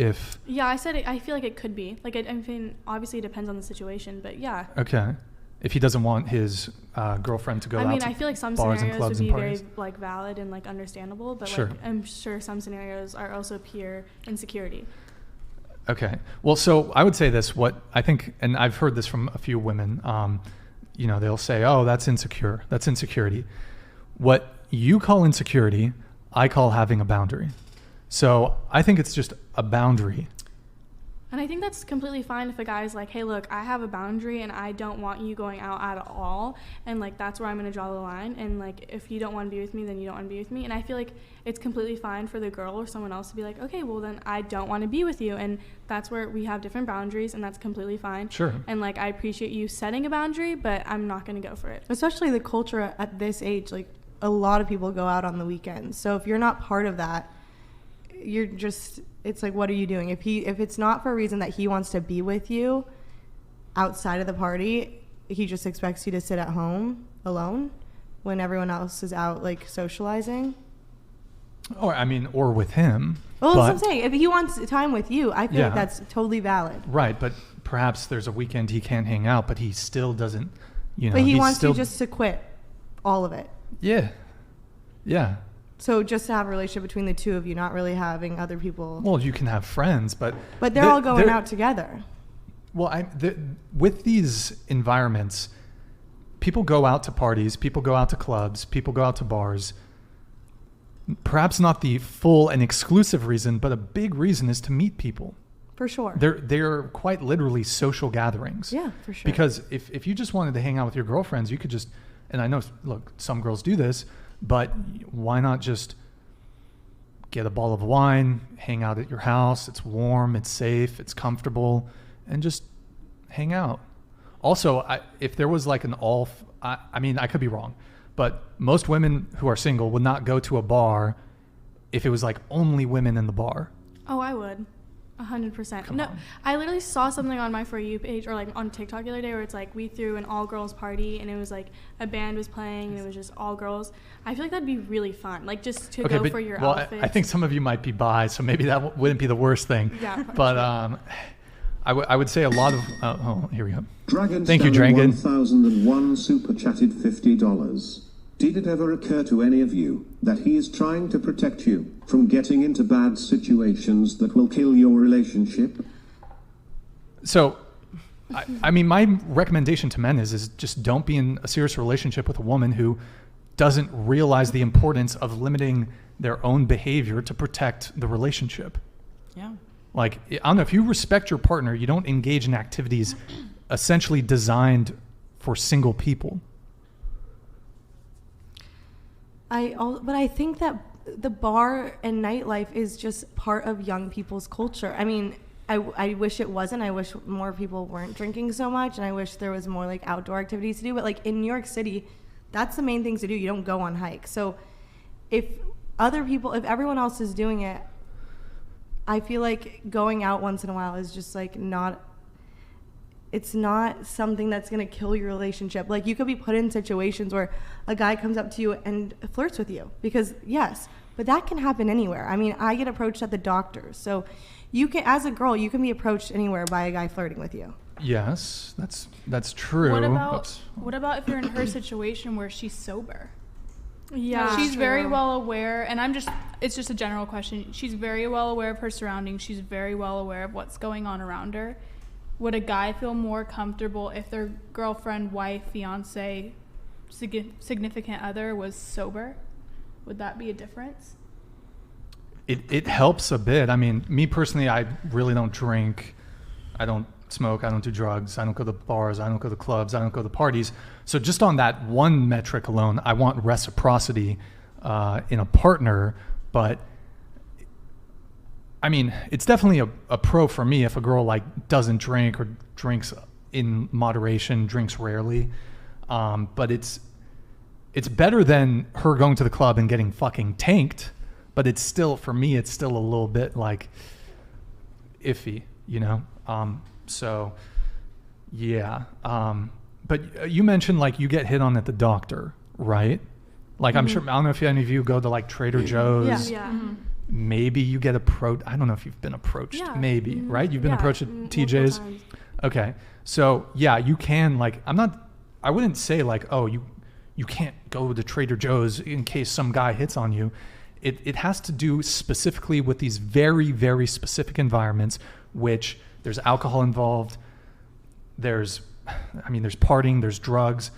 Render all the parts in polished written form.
if... Yeah, I said it, I feel like it could be. Like, I mean, obviously it depends on the situation, but yeah. Okay. If he doesn't want his girlfriend to go out to bars and clubs and parties. I feel like some scenarios would be very like valid and like understandable, but sure. like I'm sure some scenarios are also pure insecurity. Okay. Well, so I would say this, what I think, and I've heard this from a few women, you know, they'll say, oh, that's insecure. That's insecurity. What you call insecurity, I call having a boundary. So I think it's just a boundary. And I think that's completely fine if a guy's like, hey, look, I have a boundary and I don't want you going out at all. And like, that's where I'm going to draw the line. And like, if you don't want to be with me, then you don't want to be with me. And I feel like it's completely fine for the girl or someone else to be like, okay, well then I don't want to be with you. And that's where we have different boundaries, and that's completely fine. Sure. And like, I appreciate you setting a boundary, but I'm not going to go for it. Especially the culture at this age, like a lot of people go out on the weekends. So if you're not part of that, you're just, it's like, what are you doing? If it's not for a reason that he wants to be with you outside of the party, he just expects you to sit at home alone when everyone else is out like socializing. Or with him. Well, that's what I'm saying. If he wants time with you, I feel like that's totally valid. Right, but perhaps there's a weekend he can't hang out, but he still doesn't, you know. But he wants you just to quit all of it. Yeah. Yeah. So just to have a relationship between the two of you, not really having other people. Well, you can have friends, but they're all going out together. Well, with these environments, people go out to parties, people go out to clubs, people go out to bars. Perhaps not the full and exclusive reason, but a big reason is to meet people. For sure. They're quite literally social gatherings. Yeah, for sure. Because if you just wanted to hang out with your girlfriends, you could just, and I know, look, some girls do this, but why not just get a bottle of wine, hang out at your house? It's warm, it's safe, it's comfortable, and just hang out. Also, if there was like I could be wrong, but most women who are single would not go to a bar if it was like only women in the bar. Oh, I would. 100%. Come on. I literally saw something on my For You page or like on TikTok the other day where it's like we threw an all girls party and it was like a band was playing and it was just all girls. I feel like that'd be really fun, like just to go for your outfits. I think some of you might be bi, so maybe that wouldn't be the worst thing. Yeah. But I would say a lot of here we go. Dragon Thank you, Dragon. 1001 super chatted $50. Did it ever occur to any of you that he is trying to protect you from getting into bad situations that will kill your relationship? So, I mean, my recommendation to men is just don't be in a serious relationship with a woman who doesn't realize the importance of limiting their own behavior to protect the relationship. Yeah. Like, I don't know, if you respect your partner, you don't engage in activities essentially designed for single people. But I think that the bar and nightlife is just part of young people's culture. I mean, I wish it wasn't. I wish more people weren't drinking so much, and I wish there was more like outdoor activities to do. But like in New York City, that's the main things to do. You don't go on hikes. So if everyone else is doing it, I feel like going out once in a while is just like it's not something that's going to kill your relationship. Like, you could be put in situations where a guy comes up to you and flirts with you because, yes, but that can happen anywhere. I mean, I get approached at the doctor. So you can, as a girl, you can be approached anywhere by a guy flirting with you. Yes, that's true. What about if you're in her situation where she's sober? Yeah. She's very well aware, and it's just a general question. She's very well aware of her surroundings. She's very well aware of what's going on around her. Would a guy feel more comfortable if their girlfriend, wife, fiance, significant other was sober? Would that be a difference? It helps a bit. I mean, me personally, I really don't drink. I don't smoke. I don't do drugs. I don't go to bars. I don't go to clubs. I don't go to parties. So just on that one metric alone, I want reciprocity in a partner. But I mean, it's definitely a pro for me if a girl like doesn't drink or drinks in moderation, drinks rarely. But it's better than her going to the club and getting fucking tanked. But it's still, for me, it's still a little bit like iffy, you know? So yeah. But you mentioned like you get hit on at the doctor, right? Like I'm sure, I don't know if any of you go to like Trader Joe's. Yeah. maybe you get approached. I don't know if you've been approached. Yeah. Maybe, Mhm. right? You've been Yeah, approached at multiple TJ's. times. Okay. So yeah, you can like, I wouldn't say like, oh, you can't go to Trader Joe's in case some guy hits on you. It has to do specifically with these very, very specific environments, which there's alcohol involved. There's partying, there's drugs.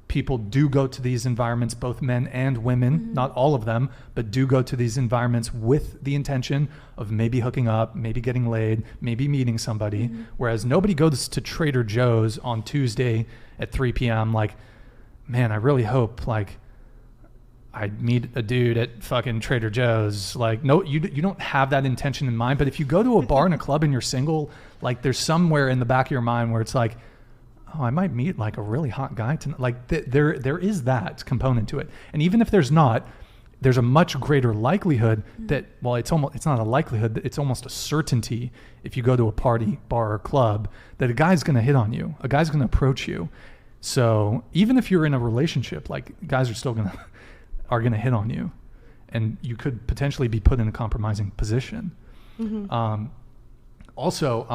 People do go to these environments, both men and women, not all of them, but do go to these environments with the intention of maybe hooking up, maybe getting laid, maybe meeting somebody. Whereas nobody goes to Trader Joe's on Tuesday at 3 p.m. like, man, I really hope like I meet a dude at fucking Trader Joe's. Like, no, you don't have that intention in mind. But if you go to a bar and a club and you're single, like there's somewhere in the back of your mind where it's like, oh, I might meet like a really hot guy tonight. Like there is that component to it. And even if there's not, there's a much greater likelihood that, well, it's not a likelihood, it's almost a certainty if you go to a party, bar, or club, that a guy's going to hit on you. A guy's going to approach you. So even if you're in a relationship, like guys are still going to hit on you, and you could potentially be put in a compromising position. Also,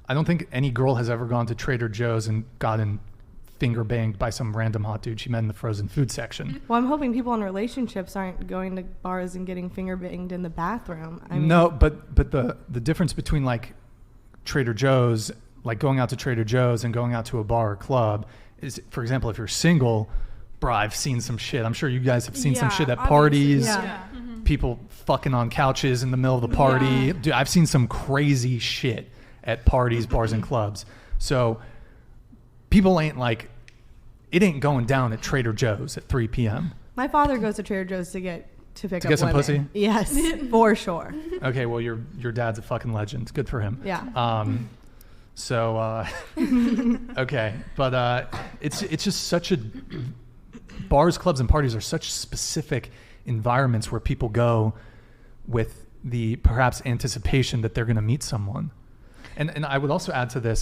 I don't think any girl has ever gone to Trader Joe's and gotten finger banged by some random hot dude she met in the frozen food section. Well, I'm hoping people in relationships aren't going to bars and getting finger banged in the bathroom. I mean, No, but the difference between like Trader Joe's, like going out to Trader Joe's and going out to a bar or club is, for example, if you're single, bro, I've seen some shit. I'm sure you guys have seen some Yeah, shit at obviously. parties. Yeah. People fucking on couches in the middle of the party. Yeah. Dude, I've seen some crazy shit at parties, bars, and clubs. So people ain't like, it ain't going down at Trader Joe's at 3 p.m. my father goes to Trader Joe's to pick up get some women. pussy? Yes, for sure. Okay, well, your dad's a fucking legend. Good for him. Yeah. Okay, but it's just such a, bars, clubs, and parties are such specific environments where people go with the perhaps anticipation that they're going to meet someone. And I would also add to this,